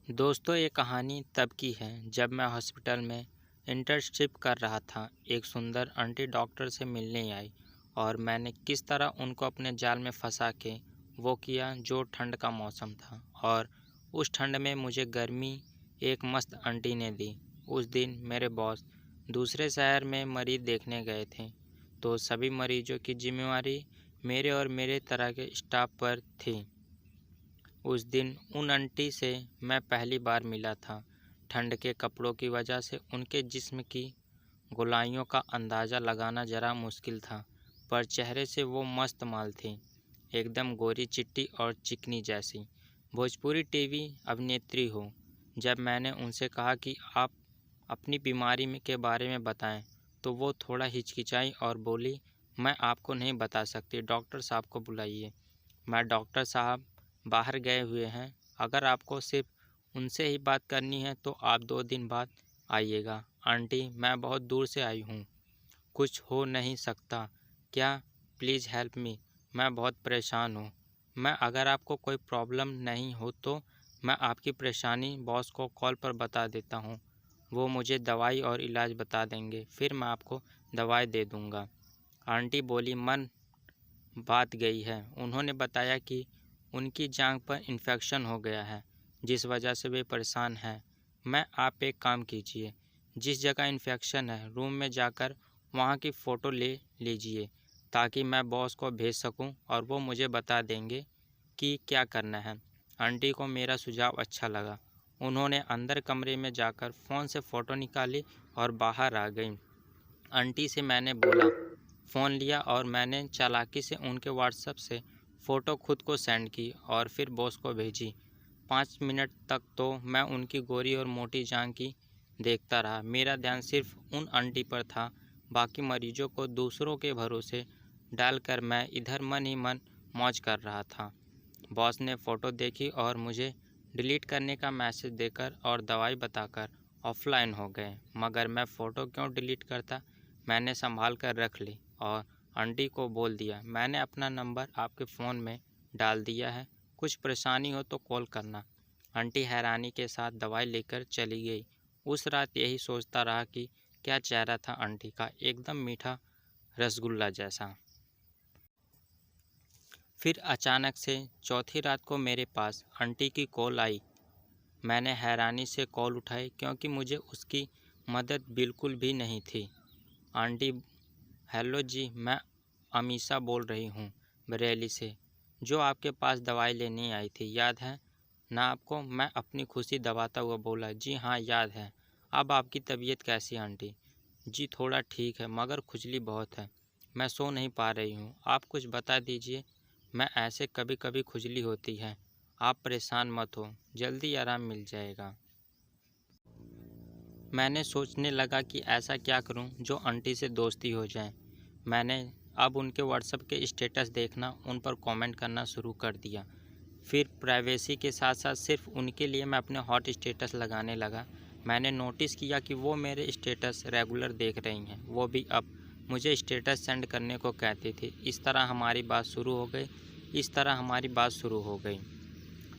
दोस्तों, ये कहानी तब की है जब मैं हॉस्पिटल में इंटर्नशिप कर रहा था। एक सुंदर आंटी डॉक्टर से मिलने आई और मैंने किस तरह उनको अपने जाल में फंसा के वो किया जो ठंड का मौसम था। और उस ठंड में मुझे गर्मी एक मस्त आंटी ने दी। उस दिन मेरे बॉस दूसरे शहर में मरीज देखने गए थे, तो सभी मरीजों की जिम्मेवारी मेरे और मेरे तरह के स्टाफ पर थी। उस दिन उन आंटी से मैं पहली बार मिला था। ठंड के कपड़ों की वजह से उनके जिस्म की गोलाइयों का अंदाज़ा लगाना ज़रा मुश्किल था, पर चेहरे से वो मस्त माल थी, एकदम गोरी चिट्टी और चिकनी जैसी, भोजपुरी टीवी अभिनेत्री हो। जब मैंने उनसे कहा कि आप अपनी बीमारी के बारे में बताएं, तो वो थोड़ा हिचकिचाई और बोली, मैं आपको नहीं बता सकती, डॉक्टर साहब को बुलाइए। मैं डॉक्टर साहब बाहर गए हुए हैं, अगर आपको सिर्फ उनसे ही बात करनी है तो आप 2 दिन बाद आइएगा। आंटी, मैं बहुत दूर से आई हूँ, कुछ हो नहीं सकता क्या? प्लीज़ हेल्प मी, मैं बहुत परेशान हूँ। मैं अगर आपको कोई प्रॉब्लम नहीं हो तो मैं आपकी परेशानी बॉस को कॉल पर बता देता हूँ, वो मुझे दवाई और इलाज बता देंगे, फिर मैं आपको दवाई दे दूँगा। आंटी बोली, मन बात गई है। उन्होंने बताया कि उनकी जांघ पर इन्फेक्शन हो गया है, जिस वजह से वे परेशान हैं। आप एक काम कीजिए, जिस जगह इन्फेक्शन है रूम में जाकर वहाँ की फ़ोटो ले लीजिए, ताकि मैं बॉस को भेज सकूं और वो मुझे बता देंगे कि क्या करना है। आंटी को मेरा सुझाव अच्छा लगा। उन्होंने अंदर कमरे में जाकर फ़ोन से फ़ोटो निकाली और बाहर आ गई। आंटी से मैंने बोला, फ़ोन लिया और मैंने चालाकी से उनके व्हाट्सएप से फ़ोटो खुद को सेंड की और फिर बॉस को भेजी। 5 मिनट तक तो मैं उनकी गोरी और मोटी जान की देखता रहा। मेरा ध्यान सिर्फ उन आंटी पर था, बाकी मरीजों को दूसरों के भरोसे डालकर मैं इधर मन ही मन मौज कर रहा था। बॉस ने फ़ोटो देखी और मुझे डिलीट करने का मैसेज देकर और दवाई बताकर ऑफलाइन हो गए, मगर मैं फ़ोटो क्यों डिलीट करता? मैंने संभाल कर रख ली और आंटी को बोल दिया, मैंने अपना नंबर आपके फ़ोन में डाल दिया है, कुछ परेशानी हो तो कॉल करना। आंटी हैरानी के साथ दवाई लेकर चली गई। उस रात यही सोचता रहा कि क्या चेहरा था आंटी का, एकदम मीठा रसगुल्ला जैसा। फिर अचानक से चौथी रात को मेरे पास आंटी की कॉल आई। मैंने हैरानी से कॉल उठाई क्योंकि मुझे उसकी मदद बिल्कुल भी नहीं थी। आंटी, हेलो जी, मैं अमीषा बोल रही हूँ बरेली से, जो आपके पास दवाई लेने आई थी, याद है ना आपको? मैं अपनी खुशी दबाता हुआ बोला, जी हाँ याद है। अब आपकी तबीयत कैसी है आंटी? जी थोड़ा ठीक है, मगर खुजली बहुत है, मैं सो नहीं पा रही हूँ, आप कुछ बता दीजिए। मैं ऐसे कभी कभी खुजली होती है, आप परेशान मत हो, जल्दी आराम मिल जाएगा। मैंने सोचने लगा कि ऐसा क्या करूं जो आंटी से दोस्ती हो जाए। मैंने अब उनके व्हाट्सएप के स्टेटस देखना, उन पर कमेंट करना शुरू कर दिया। फिर प्राइवेसी के साथ साथ सिर्फ उनके लिए मैं अपने हॉट स्टेटस लगाने लगा। मैंने नोटिस किया कि वो मेरे स्टेटस रेगुलर देख रही हैं, वो भी अब मुझे स्टेटस सेंड करने को कहती थी। इस तरह हमारी बात शुरू हो गई।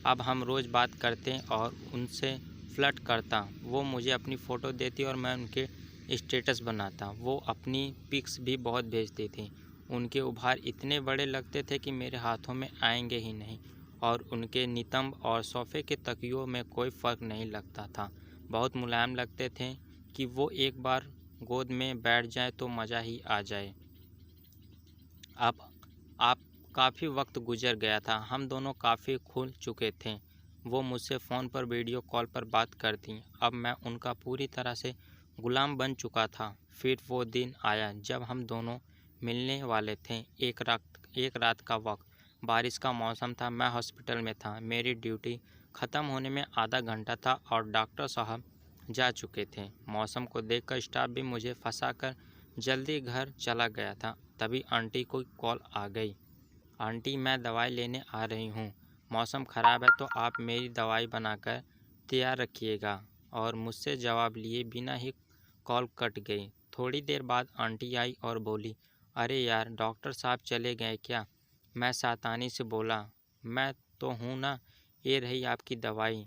अब हम रोज़ बात करते और उनसे फ्लर्ट करता। वो मुझे अपनी फ़ोटो देती और मैं उनके स्टेटस बनाता। वो अपनी पिक्स भी बहुत भेजती थी। उनके उभार इतने बड़े लगते थे कि मेरे हाथों में आएंगे ही नहीं, और उनके नितंब और सोफ़े के तकियों में कोई फ़र्क नहीं लगता था। बहुत मुलायम लगते थे कि वो एक बार गोद में बैठ जाए तो मज़ा ही आ जाए। अब आप काफ़ी वक्त गुजर गया था, हम दोनों काफ़ी खुल चुके थे। वो मुझसे फ़ोन पर वीडियो कॉल पर बात करती, अब मैं उनका पूरी तरह से गुलाम बन चुका था। फिर वो दिन आया जब हम दोनों मिलने वाले थे। एक रात का वक्त, बारिश का मौसम था, मैं हॉस्पिटल में था, मेरी ड्यूटी ख़त्म होने में आधा घंटा था और डॉक्टर साहब जा चुके थे। मौसम को देखकर स्टाफ भी मुझे फंसाकर जल्दी घर चला गया था। तभी आंटी को कॉल आ गई, आंटी मैं दवाई लेने आ रही हूँ, मौसम ख़राब है तो आप मेरी दवाई बनाकर तैयार रखिएगा। और मुझसे जवाब लिए बिना ही कॉल कट गई। थोड़ी देर बाद आंटी आई और बोली, अरे यार, डॉक्टर साहब चले गए क्या? मैं सावधानी से बोला, मैं तो हूँ ना, ये रही आपकी दवाई।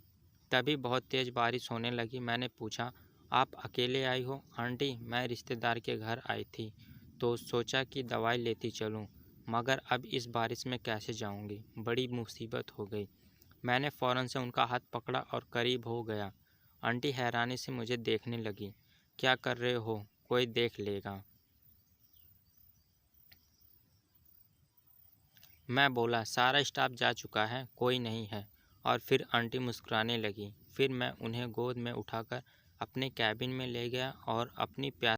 तभी बहुत तेज़ बारिश होने लगी। मैंने पूछा, आप अकेले आई हो? आंटी, मैं रिश्तेदार के घर आई थी तो सोचा कि दवाई लेती चलूं, मगर अब इस बारिश में कैसे जाऊंगी? बड़ी मुसीबत हो गई। मैंने फ़ौरन से उनका हाथ पकड़ा और करीब हो गया। आंटी हैरानी से मुझे देखने लगी। क्या कर रहे हो? कोई देख लेगा। मैं बोला, सारा स्टाफ जा चुका है, कोई नहीं है। और फिर आंटी मुस्कुराने लगी। फिर मैं उन्हें गोद में उठाकर अपने कैबिन में ले गया और अपनी प्यास